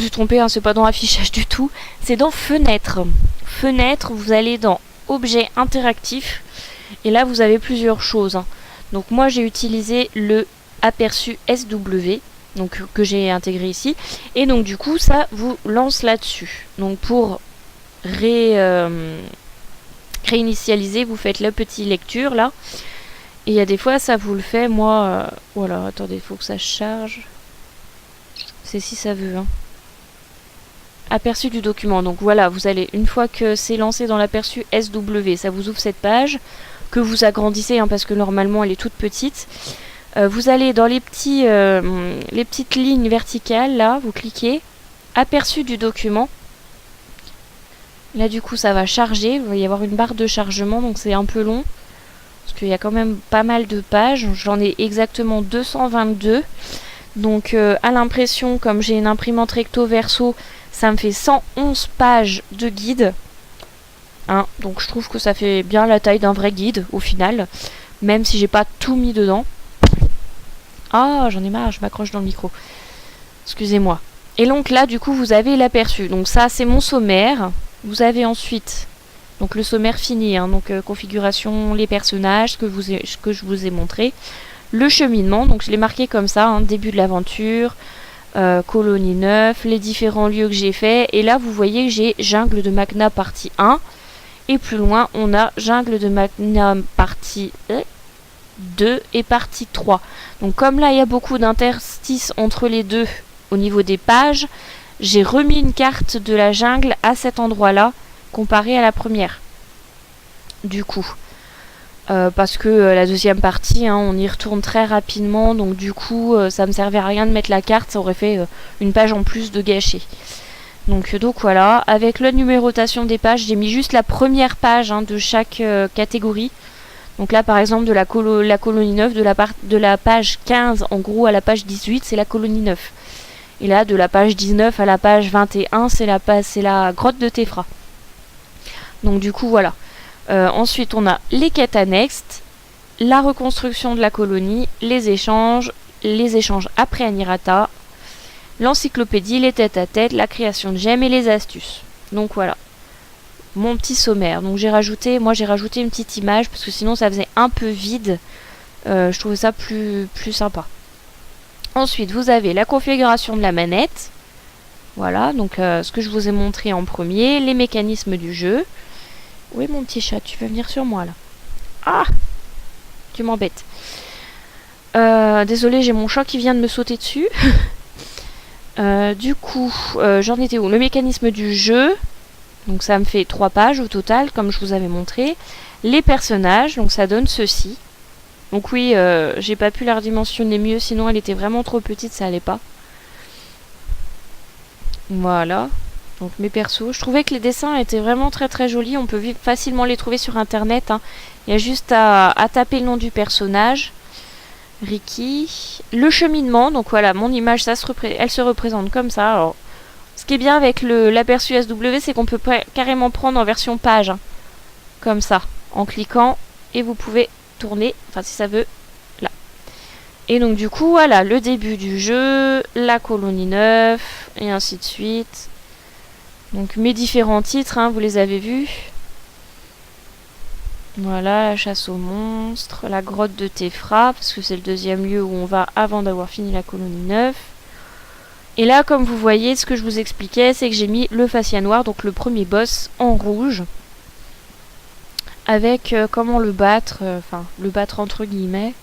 suis trompée, hein, c'est pas dans affichage du tout. C'est dans fenêtre. Fenêtre, vous allez dans objet interactif. Et là, vous avez plusieurs choses. Hein. Donc moi, j'ai utilisé le aperçu SW. Donc que j'ai intégré ici. Et donc du coup, ça vous lance là-dessus. Donc pour réinitialiser, vous faites la petite lecture là. Et il y a des fois, ça vous le fait. Moi, voilà, attendez, il faut que ça charge. C'est si ça veut. Hein. Aperçu du document. Donc voilà, vous allez, une fois que c'est lancé dans l'aperçu SW, ça vous ouvre cette page que vous agrandissez hein, parce que normalement elle est toute petite. Vous allez dans les petites lignes verticales, là, vous cliquez, aperçu du document. Là, du coup, ça va charger. Il va y avoir une barre de chargement, donc c'est un peu long. Parce qu'il y a quand même pas mal de pages. J'en ai exactement 222. Donc, à l'impression, comme j'ai une imprimante recto verso, ça me fait 111 pages de guide. Hein, donc, je trouve que ça fait bien la taille d'un vrai guide, au final. Même si j'ai pas tout mis dedans. Ah, j'en ai marre, je m'accroche dans le micro. Excusez-moi. Et donc là, du coup, vous avez l'aperçu. Donc ça, c'est mon sommaire. Vous avez ensuite donc le sommaire fini. Hein, donc configuration, les personnages, ce que je vous ai montré. Le cheminement, donc je l'ai marqué comme ça. Hein, début de l'aventure, colonie 9, les différents lieux que j'ai fait. Et là, vous voyez que j'ai Jungle de Magna partie 1. Et plus loin, on a Jungle de Magna partie 2 et partie 3. Donc comme là il y a beaucoup d'interstices entre les deux au niveau des pages, j'ai remis une carte de la jungle à cet endroit là comparé à la première. Du coup. Parce que la deuxième partie, hein, on y retourne très rapidement, donc du coup ça me servait à rien de mettre la carte, ça aurait fait une page en plus de gâcher. Donc voilà, avec la numérotation des pages, j'ai mis juste la première page hein, de chaque catégorie. Donc là, par exemple, de la colonie 9, de la page 15, en gros, à la page 18, c'est la colonie 9. Et là, de la page 19 à la page 21, c'est la grotte de Tefra. Donc du coup, voilà. Ensuite, on a les quêtes annexes, la reconstruction de la colonie, les échanges après Anirata, l'encyclopédie, les tête-à-tête, la création de gemmes et les astuces. Donc voilà. Mon petit sommaire. Donc j'ai rajouté une petite image parce que sinon ça faisait un peu vide. Je trouvais ça plus sympa. Ensuite, vous avez la configuration de la manette. Voilà, donc ce que je vous ai montré en premier, les mécanismes du jeu. Oui, mon petit chat, tu veux venir sur moi là. Ah, tu m'embêtes. Désolée, j'ai mon chat qui vient de me sauter dessus. Du coup, j'en étais où? Le mécanisme du jeu. Donc ça me fait 3 pages au total, comme je vous avais montré. Les personnages, donc ça donne ceci. Donc oui, j'ai pas pu la redimensionner mieux, sinon elle était vraiment trop petite, ça allait pas. Voilà. Donc mes persos. Je trouvais que les dessins étaient vraiment très très jolis. On peut facilement les trouver sur internet. Hein. Il y a juste à taper le nom du personnage. Ricky. Le cheminement. Donc voilà, mon image, elle se représente comme ça. Alors, ce qui est bien avec l'aperçu SW, c'est qu'on peut carrément prendre en version page. Hein, comme ça. En cliquant. Et vous pouvez tourner. Enfin, si ça veut. Là. Et donc du coup, voilà. Le début du jeu. La colonie 9. Et ainsi de suite. Donc mes différents titres, hein, vous les avez vus. Voilà, la chasse aux monstres, la grotte de Tefra, parce que c'est le deuxième lieu où on va avant d'avoir fini la colonie 9. Et là, comme vous voyez, ce que je vous expliquais, c'est que j'ai mis le fascia noir, donc le premier boss, en rouge. Avec comment le battre, le battre entre guillemets.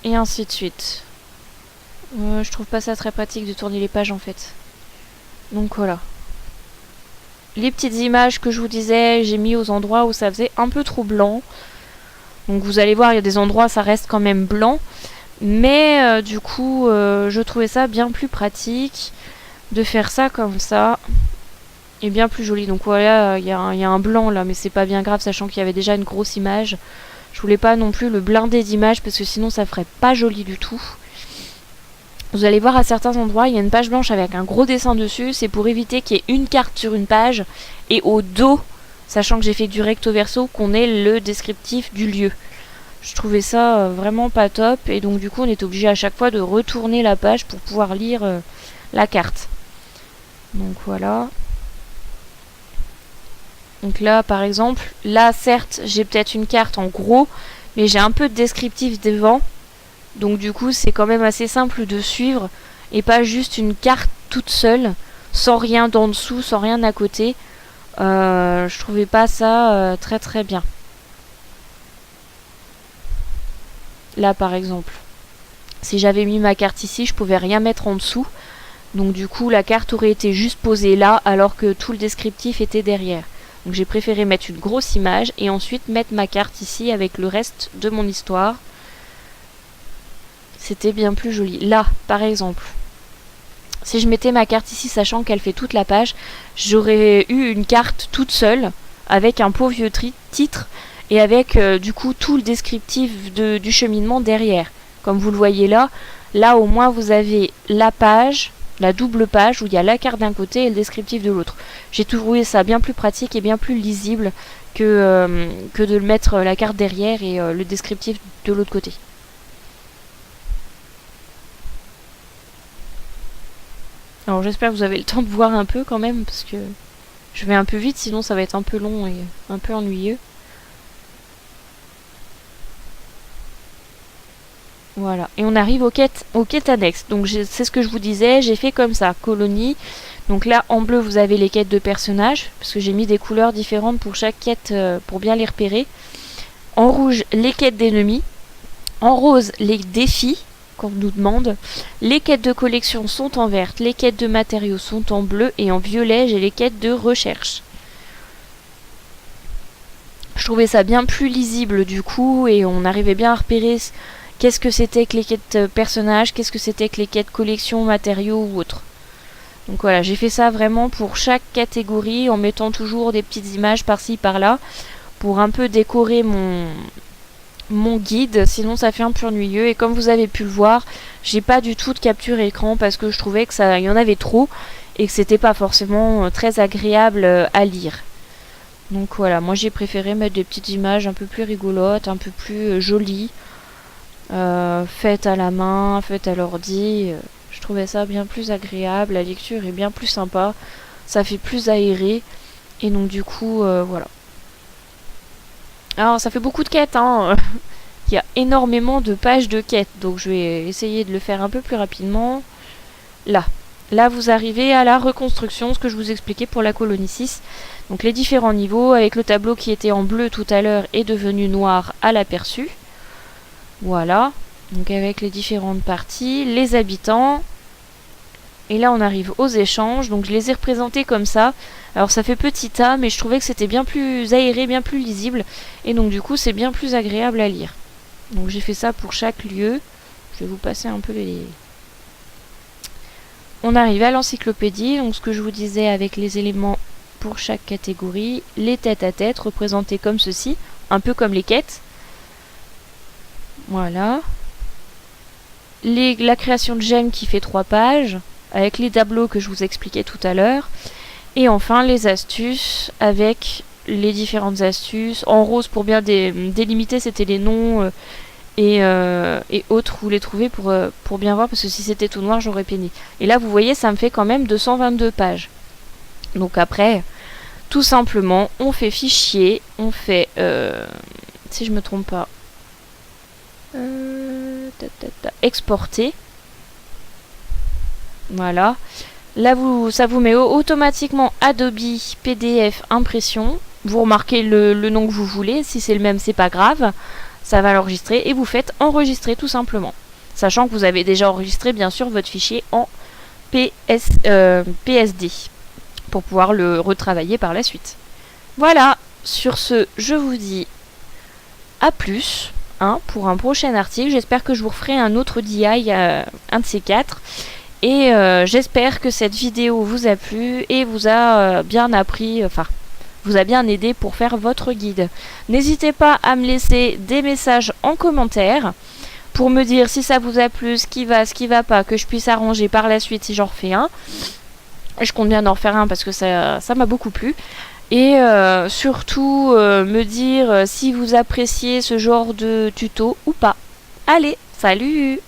Et ainsi de suite. Je trouve pas ça très pratique de tourner les pages en fait. Donc voilà. Les petites images que je vous disais, j'ai mis aux endroits où ça faisait un peu trop blanc. Donc vous allez voir, il y a des endroits où ça reste quand même blanc. Mais du coup, je trouvais ça bien plus pratique de faire ça comme ça. Et bien plus joli. Donc voilà, il y a un blanc là, mais c'est pas bien grave, sachant qu'il y avait déjà une grosse image. Je voulais pas non plus le blinder d'images, parce que sinon ça ferait pas joli du tout. Vous allez voir à certains endroits, il y a une page blanche avec un gros dessin dessus. C'est pour éviter qu'il y ait une carte sur une page et au dos, sachant que j'ai fait du recto verso, qu'on ait le descriptif du lieu. Je trouvais ça vraiment pas top et donc du coup on est obligé à chaque fois de retourner la page pour pouvoir lire la carte. Donc voilà. Donc là par exemple, là certes j'ai peut-être une carte en gros, mais j'ai un peu de descriptif devant. Donc du coup c'est quand même assez simple de suivre et pas juste une carte toute seule, sans rien d'en dessous, sans rien à côté. Je trouvais pas ça très très bien. Là par exemple, si j'avais mis ma carte ici, je pouvais rien mettre en dessous. Donc du coup la carte aurait été juste posée là alors que tout le descriptif était derrière. Donc j'ai préféré mettre une grosse image et ensuite mettre ma carte ici avec le reste de mon histoire. C'était bien plus joli. Là par exemple, si je mettais ma carte ici sachant qu'elle fait toute la page, j'aurais eu une carte toute seule avec un beau vieux titre et avec du coup tout le descriptif du cheminement derrière. Comme vous le voyez là, là au moins vous avez la page, la double page où il y a la carte d'un côté et le descriptif de l'autre. J'ai trouvé ça bien plus pratique et bien plus lisible que de mettre la carte derrière et le descriptif de l'autre côté. Alors j'espère que vous avez le temps de voir un peu quand même, parce que je vais un peu vite, sinon ça va être un peu long et un peu ennuyeux. Voilà, et on arrive aux quêtes annexes. Donc c'est ce que je vous disais, j'ai fait comme ça, colonie. Donc là en bleu vous avez les quêtes de personnages, parce que j'ai mis des couleurs différentes pour chaque quête pour bien les repérer. En rouge les quêtes d'ennemis, en rose les défis qu'on nous demande. Les quêtes de collection sont en vert, les quêtes de matériaux sont en bleu et en violet j'ai les quêtes de recherche. Je trouvais ça bien plus lisible du coup et on arrivait bien à repérer qu'est-ce que c'était que les quêtes personnages, qu'est-ce que c'était que les quêtes collection, matériaux ou autres. Donc voilà, j'ai fait ça vraiment pour chaque catégorie en mettant toujours des petites images par-ci par-là pour un peu décorer mon guide, sinon ça fait un peu ennuyeux. Et comme vous avez pu le voir, j'ai pas du tout de capture écran parce que je trouvais que ça y en avait trop et que c'était pas forcément très agréable à lire. Donc voilà, moi j'ai préféré mettre des petites images un peu plus rigolotes, un peu plus jolies, faites à la main, faites à l'ordi. Je trouvais ça bien plus agréable, la lecture est bien plus sympa, ça fait plus aéré et donc du coup voilà. Alors ça fait beaucoup de quêtes, hein. Il y a énormément de pages de quêtes, donc je vais essayer de le faire un peu plus rapidement. Là vous arrivez à la reconstruction, ce que je vous expliquais pour la colonie 6. Donc les différents niveaux, avec le tableau qui était en bleu tout à l'heure est devenu noir à l'aperçu. Voilà, donc avec les différentes parties, les habitants. Et là on arrive aux échanges, donc je les ai représentés comme ça. Alors ça fait petit A, mais je trouvais que c'était bien plus aéré, bien plus lisible. Et donc du coup c'est bien plus agréable à lire. Donc j'ai fait ça pour chaque lieu. Je vais vous passer un peu les... On arrive à l'encyclopédie, donc ce que je vous disais avec les éléments pour chaque catégorie. Les têtes à tête représentés comme ceci, un peu comme les quêtes. Voilà. La création de gemmes qui fait 3 pages, avec les tableaux que je vous expliquais tout à l'heure. Et enfin les astuces avec les différentes astuces. En rose pour bien délimiter, c'était les noms et autres où les trouver pour bien voir, parce que si c'était tout noir j'aurais peiné. Et là vous voyez ça me fait quand même 222 pages. Donc après, tout simplement, on fait fichier, on fait, si je me trompe pas, exporter. Voilà. Là, ça vous met automatiquement Adobe PDF impression. Vous remarquez le nom que vous voulez. Si c'est le même, c'est pas grave. Ça va l'enregistrer et vous faites enregistrer tout simplement. Sachant que vous avez déjà enregistré, bien sûr, votre fichier en PSD pour pouvoir le retravailler par la suite. Voilà. Sur ce, je vous dis à plus pour un prochain article. J'espère que je vous referai un autre DI, un de ces 4. Et j'espère que cette vidéo vous a plu et vous a bien appris, vous a bien aidé pour faire votre guide. N'hésitez pas à me laisser des messages en commentaire pour me dire si ça vous a plu, ce qui va pas, que je puisse arranger par la suite si j'en refais un. Et je compte bien en refaire un parce que ça m'a beaucoup plu. Et surtout me dire si vous appréciez ce genre de tuto ou pas. Allez, salut!